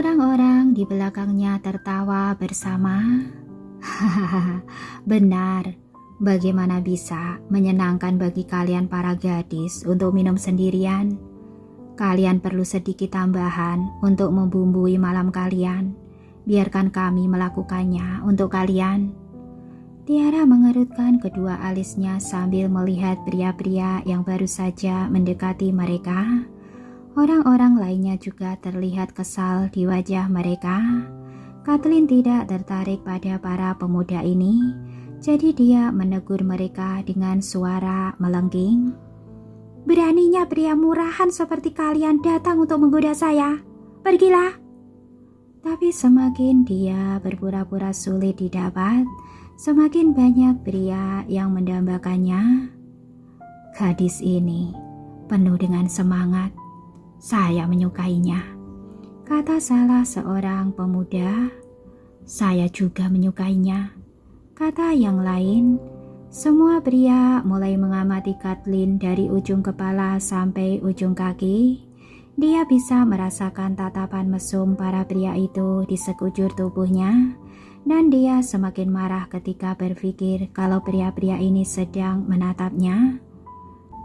Orang-orang di belakangnya tertawa bersama. Hahaha, benar. Bagaimana bisa menyenangkan bagi kalian para gadis untuk minum sendirian? Kalian perlu sedikit tambahan untuk membumbui malam kalian. Biarkan kami melakukannya untuk kalian. Tiara mengerutkan kedua alisnya sambil melihat pria-pria yang baru saja mendekati mereka. Orang-orang lainnya juga terlihat kesal di wajah mereka. Kathleen tidak tertarik pada para pemuda ini, jadi dia menegur mereka dengan suara melengking. Beraninya pria murahan seperti kalian datang untuk menggoda saya. Pergilah. Tapi semakin dia berpura-pura sulit didapat, semakin banyak pria yang mendambakannya. Gadis ini penuh dengan semangat. Saya menyukainya, kata salah seorang pemuda. Saya juga menyukainya, kata yang lain. Semua pria mulai mengamati Kathleen dari ujung kepala sampai ujung kaki. Dia bisa merasakan tatapan mesum para pria itu di sekujur tubuhnya, dan dia semakin marah ketika berpikir kalau pria-pria ini sedang menatapnya.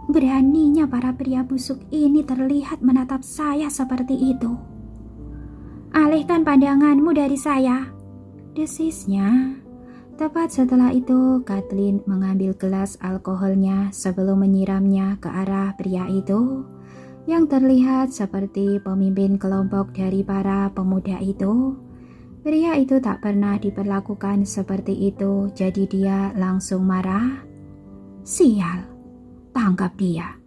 Beraninya para pria busuk ini terlihat menatap saya seperti itu. Alihkan pandanganmu dari saya, desisnya. Tepat setelah itu, Kathleen mengambil gelas alkoholnya sebelum menyiramnya ke arah pria itu, yang terlihat seperti pemimpin kelompok dari para pemuda itu. Pria itu tak pernah diperlakukan seperti itu, jadi dia langsung marah. Sial, tangkap dia.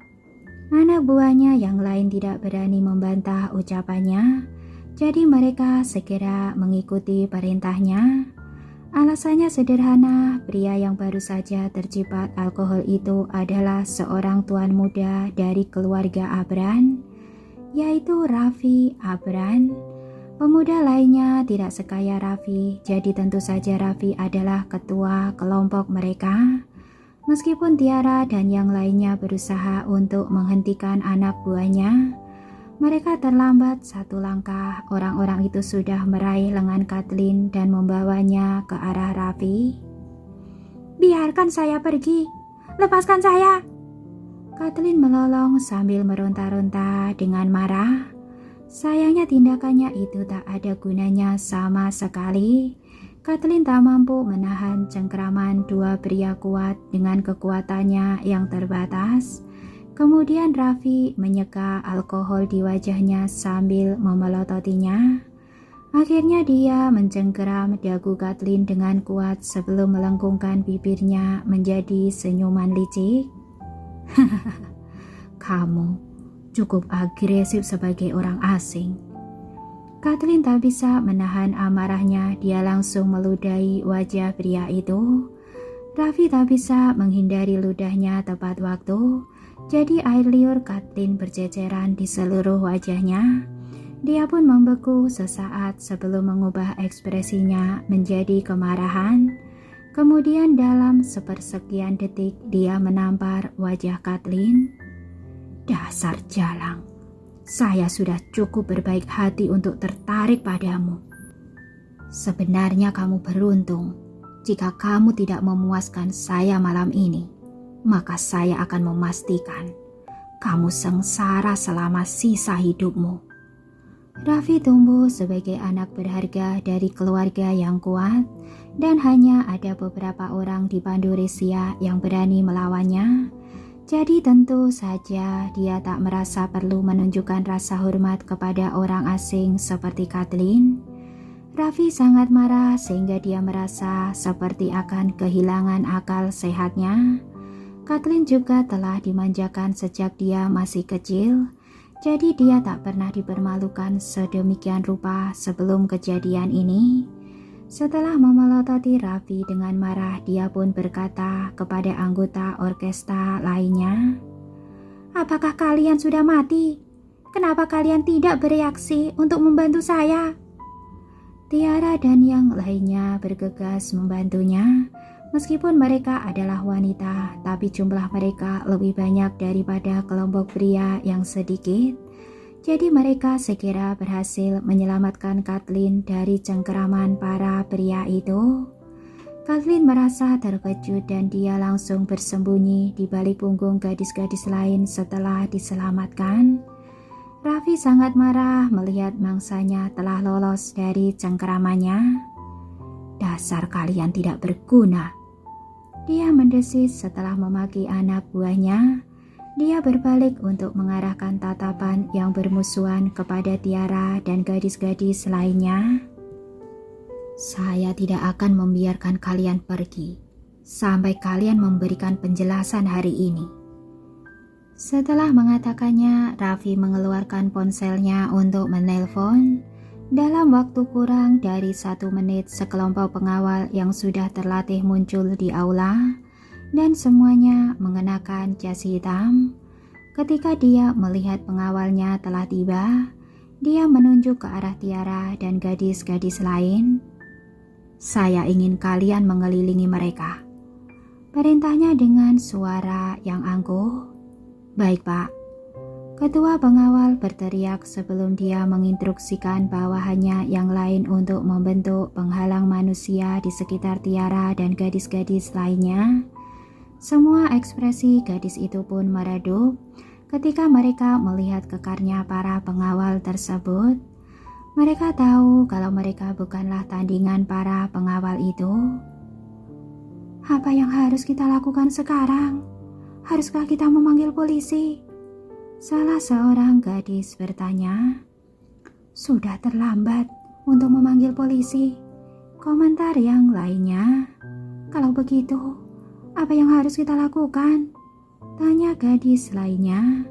Anak buahnya yang lain tidak berani membantah ucapannya, jadi mereka segera mengikuti perintahnya. Alasannya sederhana, pria yang baru saja tercipat alkohol itu adalah seorang tuan muda dari keluarga Abran, yaitu Raffi Abran. Pemuda lainnya tidak sekaya Raffi, jadi tentu saja Raffi adalah ketua kelompok mereka. Meskipun Tiara dan yang lainnya berusaha untuk menghentikan anak buahnya, mereka terlambat satu langkah. Orang-orang itu sudah meraih lengan Kathleen dan membawanya ke arah Raffi. Biarkan saya pergi, lepaskan saya. Kathleen melolong sambil meronta-ronta dengan marah. Sayangnya tindakannya itu tak ada gunanya sama sekali. Kathleen tak mampu menahan cengkraman dua pria kuat dengan kekuatannya yang terbatas. Kemudian Raffi menyeka alkohol di wajahnya sambil memelototinya. Akhirnya dia mencengkeram dagu Kathleen dengan kuat sebelum melengkungkan bibirnya menjadi senyuman licik. Kamu cukup agresif sebagai orang asing. Kathleen tak bisa menahan amarahnya, dia langsung meludahi wajah pria itu. Raffi tak bisa menghindari ludahnya tepat waktu. Jadi air liur Kathleen berceceran di seluruh wajahnya. Dia pun membeku sesaat sebelum mengubah ekspresinya menjadi kemarahan. Kemudian dalam sepersekian detik dia menampar wajah Kathleen. Dasar jalang, saya sudah cukup berbaik hati untuk tertarik padamu. Sebenarnya kamu beruntung. Jika kamu tidak memuaskan saya malam ini, maka saya akan memastikan kamu sengsara selama sisa hidupmu. Raffi tumbuh sebagai anak berharga dari keluarga yang kuat, dan hanya ada beberapa orang di Pandoresia yang berani melawannya. Jadi tentu saja dia tak merasa perlu menunjukkan rasa hormat kepada orang asing seperti Kathleen. Raffi sangat marah sehingga dia merasa seperti akan kehilangan akal sehatnya. Kathleen juga telah dimanjakan sejak dia masih kecil, jadi dia tak pernah dipermalukan sedemikian rupa sebelum kejadian ini. Setelah memelototi Raffi dengan marah, dia pun berkata kepada anggota orkestra lainnya, apakah kalian sudah mati? Kenapa kalian tidak bereaksi untuk membantu saya? Tiara dan yang lainnya bergegas membantunya. Meskipun mereka adalah wanita, tapi jumlah mereka lebih banyak daripada kelompok pria yang sedikit. Jadi mereka segera berhasil menyelamatkan Kathleen dari cengkeraman para pria itu. Kathleen merasa terkejut dan dia langsung bersembunyi di balik punggung gadis-gadis lain setelah diselamatkan. Raffi sangat marah melihat mangsanya telah lolos dari cengkeramannya. "Dasar kalian tidak berguna," dia mendesis setelah memaki anak buahnya. Dia berbalik untuk mengarahkan tatapan yang bermusuhan kepada Tiara dan gadis-gadis lainnya. "Saya tidak akan membiarkan kalian pergi sampai kalian memberikan penjelasan hari ini." Setelah mengatakannya, Raffi mengeluarkan ponselnya untuk menelpon. Dalam waktu kurang dari 1 menit, sekelompok pengawal yang sudah terlatih muncul di aula dan semuanya mengenakan jas hitam. Ketika dia melihat pengawalnya telah tiba, dia menunjuk ke arah Tiara dan gadis-gadis lain. "Saya ingin kalian mengelilingi mereka," perintahnya dengan suara yang angkuh. "Baik, Pak." Ketua pengawal berteriak sebelum dia menginstruksikan bawahannya yang lain untuk membentuk penghalang manusia di sekitar Tiara dan gadis-gadis lainnya. Semua ekspresi gadis itu pun meredup ketika mereka melihat kekarnya para pengawal tersebut. Mereka tahu kalau mereka bukanlah tandingan para pengawal itu. "Apa yang harus kita lakukan sekarang? Haruskah kita memanggil polisi?" salah seorang gadis bertanya. "Sudah terlambat untuk memanggil polisi," komentar yang lainnya. "Kalau begitu, apa yang harus kita lakukan?" tanya gadis lainnya.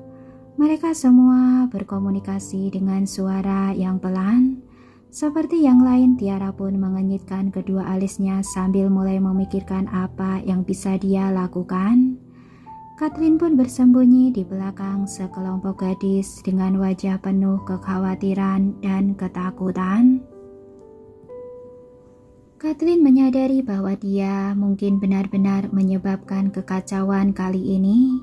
Mereka semua berkomunikasi dengan suara yang pelan. Seperti yang lain, Tiara pun mengenyitkan kedua alisnya sambil mulai memikirkan apa yang bisa dia lakukan. Kathleen pun bersembunyi di belakang sekelompok gadis dengan wajah penuh kekhawatiran dan ketakutan. Kathleen menyadari bahwa dia mungkin benar-benar menyebabkan kekacauan kali ini,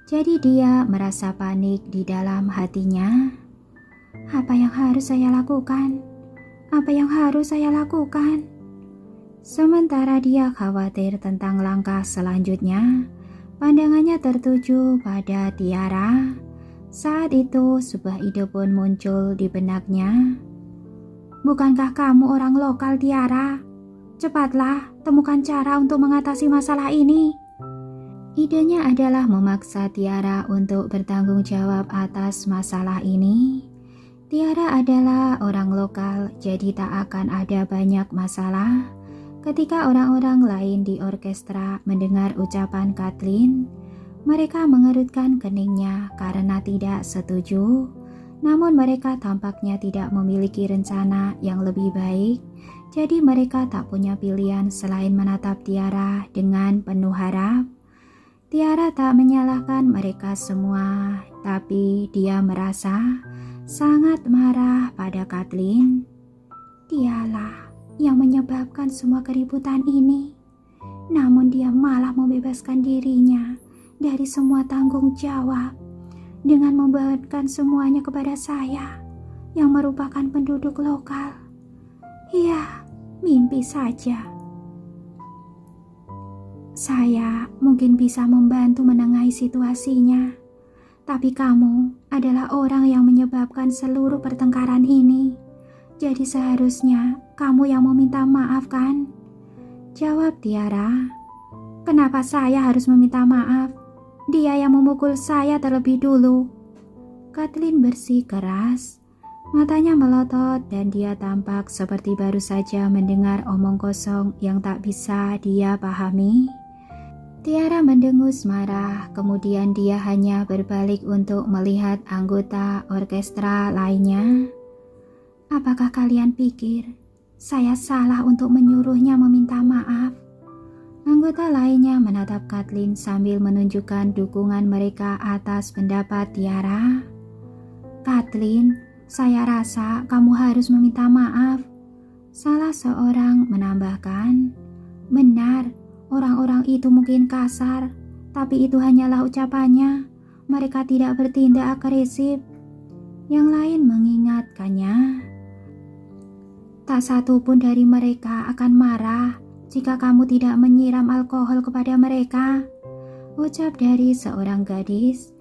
jadi dia merasa panik di dalam hatinya. "Apa yang harus saya lakukan? Apa yang harus saya lakukan?" Sementara dia khawatir tentang langkah selanjutnya, pandangannya tertuju pada Tiara. Saat itu sebuah ide pun muncul di benaknya. "Bukankah kamu orang lokal, Tiara? Cepatlah temukan cara untuk mengatasi masalah ini." Idenya adalah memaksa Tiara untuk bertanggung jawab atas masalah ini. Tiara adalah orang lokal, jadi tak akan ada banyak masalah. Ketika orang-orang lain di orkestra mendengar ucapan Kathleen, mereka mengerutkan keningnya karena tidak setuju. Namun mereka tampaknya tidak memiliki rencana yang lebih baik, jadi mereka tak punya pilihan selain menatap Tiara dengan penuh harap. Tiara tak menyalahkan mereka semua, tapi dia merasa sangat marah pada Kathleen. Dialah yang menyebabkan semua keributan ini. Namun dia malah membebaskan dirinya dari semua tanggung jawab dengan membebankan semuanya kepada saya yang merupakan penduduk lokal. Ya, mimpi saja. Saya mungkin bisa membantu menengahi situasinya, tapi kamu adalah orang yang menyebabkan seluruh pertengkaran ini. Jadi seharusnya kamu yang meminta maaf, kan? Jawab Tiara. "Kenapa saya harus meminta maaf? Dia yang memukul saya terlebih dulu." Kathleen bersikeras. Matanya melotot dan dia tampak seperti baru saja mendengar omong kosong yang tak bisa dia pahami. Tiara mendengus marah, kemudian dia hanya berbalik untuk melihat anggota orkestra lainnya. "Apakah kalian pikir saya salah untuk menyuruhnya meminta maaf?" Anggota lainnya menatap Kathleen sambil menunjukkan dukungan mereka atas pendapat Tiara. "Kathleen, saya rasa kamu harus meminta maaf," salah seorang menambahkan. "Benar, orang-orang itu mungkin kasar, tapi itu hanyalah ucapannya. Mereka tidak bertindak agresif." Yang lain mengingatkannya, tak satu pun dari mereka akan marah jika kamu tidak menyiram alkohol kepada mereka, ucap dari seorang gadis.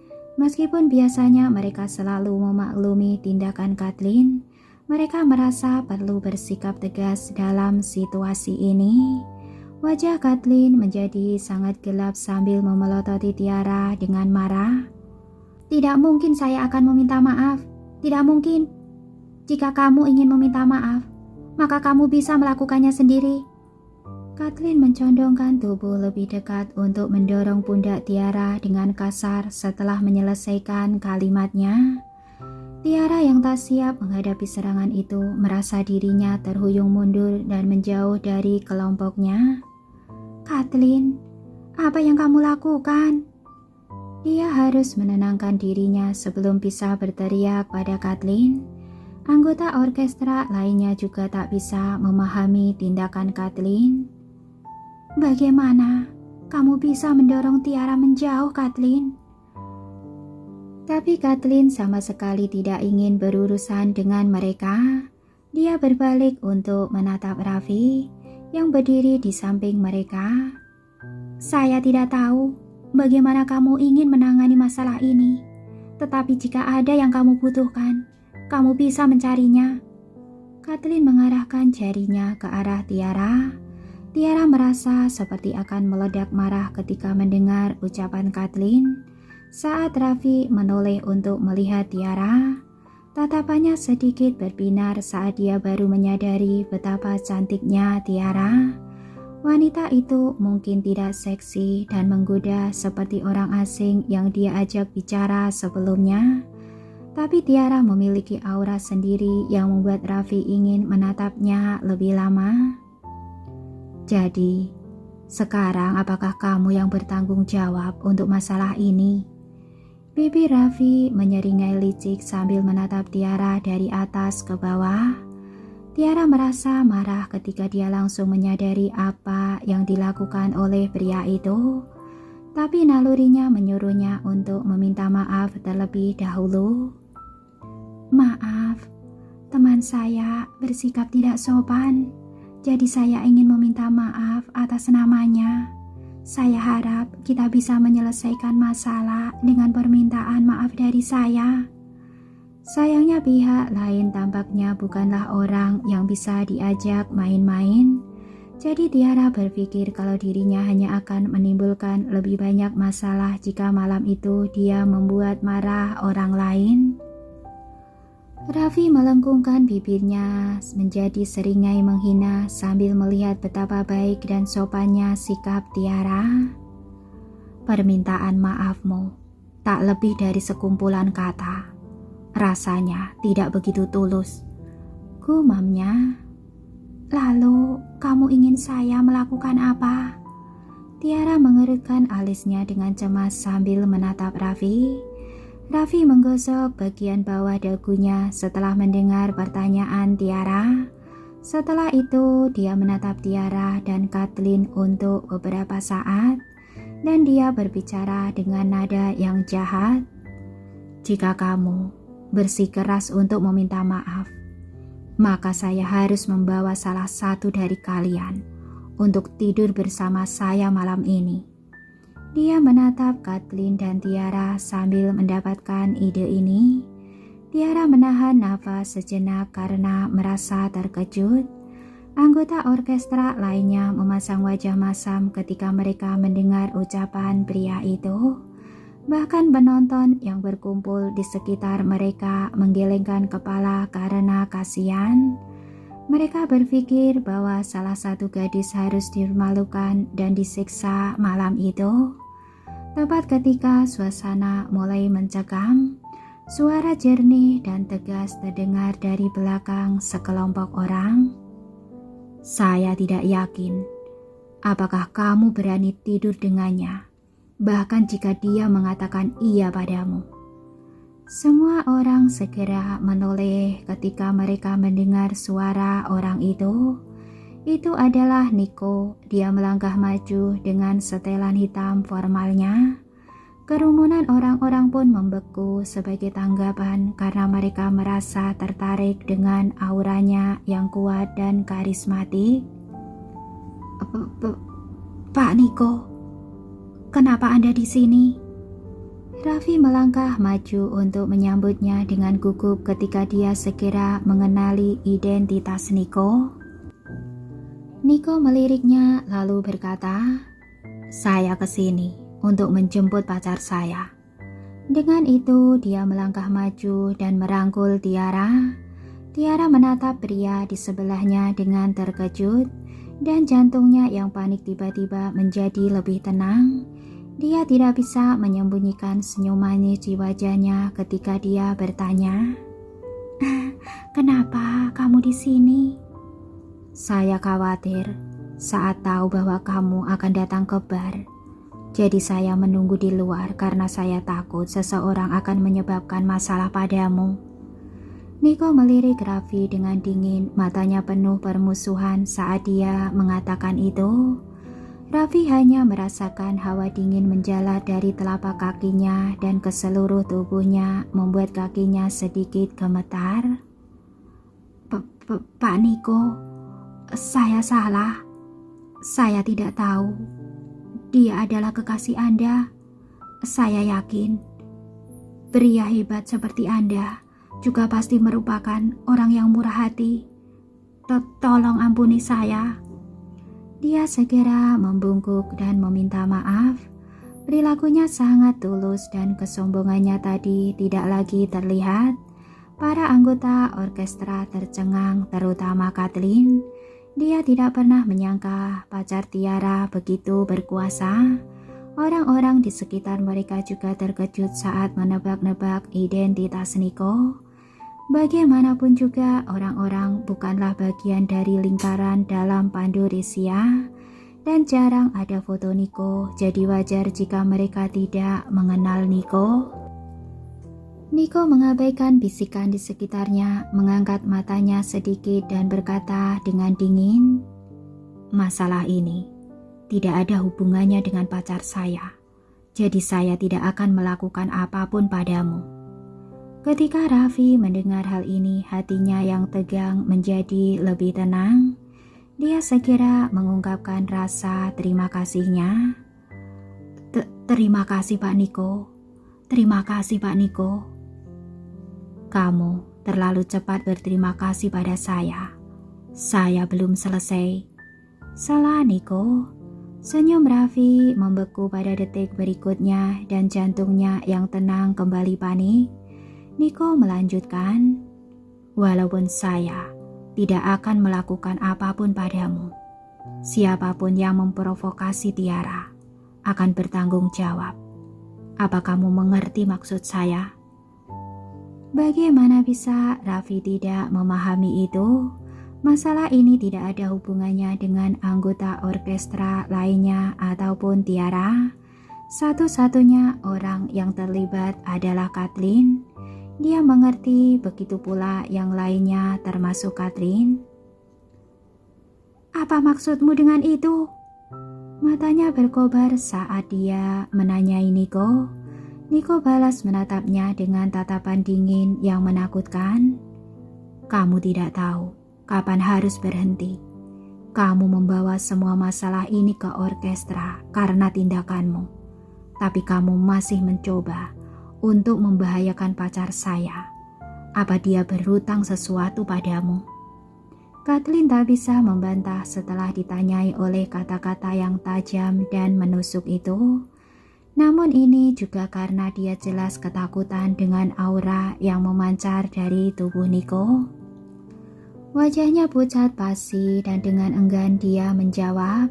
Meskipun biasanya mereka selalu memaklumi tindakan Kathleen, mereka merasa perlu bersikap tegas dalam situasi ini. Wajah Kathleen menjadi sangat gelap sambil memelototi Tiara dengan marah. Tidak mungkin saya akan meminta maaf. Tidak mungkin. Jika kamu ingin meminta maaf, maka kamu bisa melakukannya sendiri. Kathleen mencondongkan tubuh lebih dekat untuk mendorong pundak Tiara dengan kasar setelah menyelesaikan kalimatnya. Tiara yang tak siap menghadapi serangan itu merasa dirinya terhuyung mundur dan menjauh dari kelompoknya. Kathleen, apa yang kamu lakukan? Dia harus menenangkan dirinya sebelum bisa berteriak pada Kathleen. Anggota orkestra lainnya juga tak bisa memahami tindakan Kathleen. Bagaimana kamu bisa mendorong Tiara menjauh, Kathleen? Tapi Kathleen sama sekali tidak ingin berurusan dengan mereka. Dia berbalik untuk menatap Raffi yang berdiri di samping mereka. Saya tidak tahu bagaimana kamu ingin menangani masalah ini, tetapi jika ada yang kamu butuhkan, kamu bisa mencarinya. Kathleen mengarahkan jarinya ke arah Tiara. Tiara merasa seperti akan meledak marah ketika mendengar ucapan Kathleen. Saat Raffi menoleh untuk melihat Tiara, tatapannya sedikit berbinar saat dia baru menyadari betapa cantiknya Tiara. Wanita itu mungkin tidak seksi dan menggoda seperti orang asing yang dia ajak bicara sebelumnya. Tapi Tiara memiliki aura sendiri yang membuat Raffi ingin menatapnya lebih lama. Jadi, sekarang apakah kamu yang bertanggung jawab untuk masalah ini? Bibir Raffi menyeringai licik sambil menatap Tiara dari atas ke bawah. Tiara merasa marah ketika dia langsung menyadari apa yang dilakukan oleh pria itu. Tapi nalurinya menyuruhnya untuk meminta maaf terlebih dahulu. Maaf, teman saya bersikap tidak sopan. Jadi saya ingin meminta maaf atas namanya. Saya harap kita bisa menyelesaikan masalah dengan permintaan maaf dari saya. Sayangnya pihak lain tampaknya bukanlah orang yang bisa diajak main-main. Jadi Tiara berpikir kalau dirinya hanya akan menimbulkan lebih banyak masalah jika malam itu dia membuat marah orang lain. Raffi melengkungkan bibirnya menjadi seringai menghina sambil melihat betapa baik dan sopannya sikap Tiara. Permintaan maafmu tak lebih dari sekumpulan kata. Rasanya tidak begitu tulus, gumamnya. Lalu kamu ingin saya melakukan apa? Tiara mengerutkan alisnya dengan cemas sambil menatap Raffi. Raffi menggosok bagian bawah dagunya setelah mendengar pertanyaan Tiara. Setelah itu dia menatap Tiara dan Kathleen untuk beberapa saat dan dia berbicara dengan nada yang jahat. Jika kamu bersikeras untuk meminta maaf, maka saya harus membawa salah satu dari kalian untuk tidur bersama saya malam ini. Dia menatap Kathleen dan Tiara sambil mendapatkan ide ini. Tiara menahan nafas sejenak karena merasa terkejut. Anggota orkestra lainnya memasang wajah masam ketika mereka mendengar ucapan pria itu. Bahkan penonton yang berkumpul di sekitar mereka menggelengkan kepala karena kasihan. Mereka berpikir bahwa salah satu gadis harus dipermalukan dan disiksa malam itu. Tepat ketika suasana mulai mencekam, suara jernih dan tegas terdengar dari belakang sekelompok orang. Saya tidak yakin apakah kamu berani tidur dengannya, bahkan jika dia mengatakan iya padamu. Semua orang segera menoleh ketika mereka mendengar suara orang itu. Itu adalah Nico. Dia melangkah maju dengan setelan hitam formalnya. Kerumunan orang-orang pun membeku sebagai tanggapan karena mereka merasa tertarik dengan auranya yang kuat dan karismatik. Pak Niko, kenapa Anda di sini? Raffi melangkah maju untuk menyambutnya dengan gugup ketika dia segera mengenali identitas Niko. Niko meliriknya lalu berkata, "Saya kesini untuk menjemput pacar saya." Dengan itu dia melangkah maju dan merangkul Tiara. Tiara menatap pria di sebelahnya dengan terkejut dan jantungnya yang panik tiba-tiba menjadi lebih tenang. Dia tidak bisa menyembunyikan senyum manis di wajahnya ketika dia bertanya, "Kenapa kamu di sini?" "Saya khawatir saat tahu bahwa kamu akan datang ke bar. Jadi saya menunggu di luar karena saya takut seseorang akan menyebabkan masalah padamu." Niko melirik Raffi dengan dingin, matanya penuh permusuhan saat dia mengatakan itu. Raffi hanya merasakan hawa dingin menjalar dari telapak kakinya dan ke seluruh tubuhnya, membuat kakinya sedikit gemetar. Pak Niko, saya salah. Saya tidak tahu. Dia adalah kekasih Anda. Saya yakin pria hebat seperti Anda juga pasti merupakan orang yang murah hati. Tolong ampuni saya." Dia segera membungkuk dan meminta maaf. Perilakunya sangat tulus dan kesombongannya tadi tidak lagi terlihat. Para anggota orkestra tercengang, terutama Kathleen. Dia tidak pernah menyangka pacar Tiara begitu berkuasa. Orang-orang di sekitar mereka juga terkejut saat menebak-nebak identitas Niko. Bagaimanapun juga orang-orang bukanlah bagian dari lingkaran dalam Pandorisia dan jarang ada foto Niko, jadi wajar jika mereka tidak mengenal Niko. Niko mengabaikan bisikan di sekitarnya, mengangkat matanya sedikit dan berkata dengan dingin, "Masalah ini tidak ada hubungannya dengan pacar saya, jadi saya tidak akan melakukan apapun padamu." Ketika Raffi mendengar hal ini, hatinya yang tegang menjadi lebih tenang. Dia segera mengungkapkan rasa terima kasihnya. Terima kasih Pak Niko. Terima kasih Pak Niko." "Kamu terlalu cepat berterima kasih pada saya. Saya belum selesai." "Salah Niko." Senyum Raffi membeku pada detik berikutnya dan jantungnya yang tenang kembali panik. Niko melanjutkan, "Walaupun saya tidak akan melakukan apapun padamu, siapapun yang memprovokasi Tiara akan bertanggung jawab. Apa kamu mengerti maksud saya?" Bagaimana bisa Raffi tidak memahami itu? Masalah ini tidak ada hubungannya dengan anggota orkestra lainnya ataupun Tiara. Satu-satunya orang yang terlibat adalah Kathleen. Dia mengerti, begitu pula yang lainnya termasuk Kathleen. "Apa maksudmu dengan itu?" Matanya berkobar saat dia menanyai Niko. Niko balas menatapnya dengan tatapan dingin yang menakutkan. "Kamu tidak tahu kapan harus berhenti. Kamu membawa semua masalah ini ke orkestra karena tindakanmu. Tapi kamu masih mencoba untuk membahayakan pacar saya. Apa dia berhutang sesuatu padamu?" Kathleen tak bisa membantah setelah ditanyai oleh kata-kata yang tajam dan menusuk itu. Namun ini juga karena dia jelas ketakutan dengan aura yang memancar dari tubuh Niko. Wajahnya pucat pasi dan dengan enggan dia menjawab,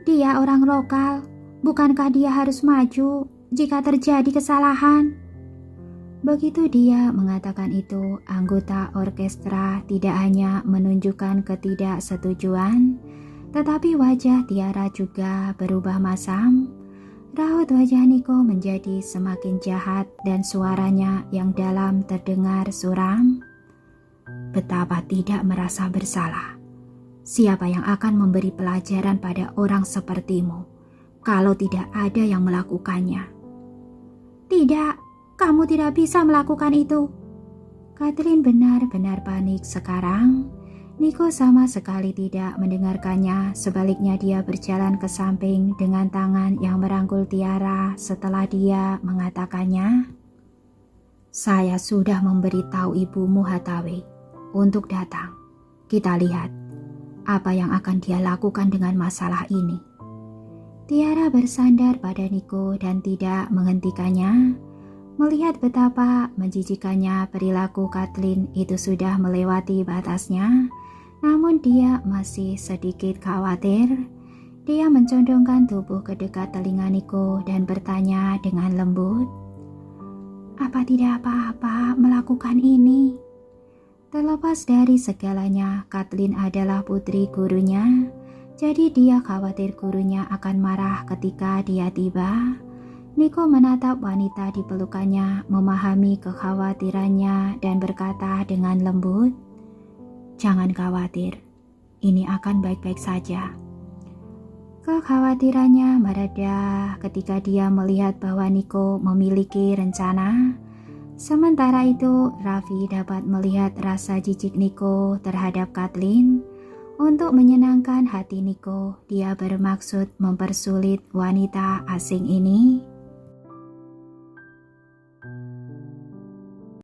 "Dia orang lokal. Bukankah dia harus maju jika terjadi kesalahan?" Begitu dia mengatakan itu, anggota orkestra tidak hanya menunjukkan ketidaksetujuan, tetapi wajah Tiara juga berubah masam. Raut wajah Niko menjadi semakin jahat dan suaranya yang dalam terdengar suram. "Betapa tidak merasa bersalah. Siapa yang akan memberi pelajaran pada orang sepertimu kalau tidak ada yang melakukannya?" Tidak, kamu tidak bisa melakukan itu. Kathleen benar-benar panik sekarang. Niko sama sekali tidak mendengarkannya, sebaliknya dia berjalan ke samping dengan tangan yang merangkul Tiara setelah dia mengatakannya, "Saya sudah memberitahu ibumu Hathaway untuk datang. Kita lihat apa yang akan dia lakukan dengan masalah ini." Tiara bersandar pada Niko dan tidak menghentikannya. Melihat betapa menjijikannya perilaku Kathleen itu sudah melewati batasnya, namun dia masih sedikit khawatir. Dia mencondongkan tubuh ke dekat telinga Niko dan bertanya dengan lembut, "Apa tidak apa-apa melakukan ini?" Terlepas dari segalanya, Kathleen adalah putri gurunya, jadi dia khawatir gurunya akan marah ketika dia tiba. Niko menatap wanita di pelukannya, memahami kekhawatirannya dan berkata dengan lembut, "Jangan khawatir, ini akan baik-baik saja." Kekhawatirannya mereda ketika dia melihat bahwa Niko memiliki rencana. Sementara itu, Raffi dapat melihat rasa jijik Niko terhadap Kathleen. Untuk menyenangkan hati Niko, dia bermaksud mempersulit wanita asing ini.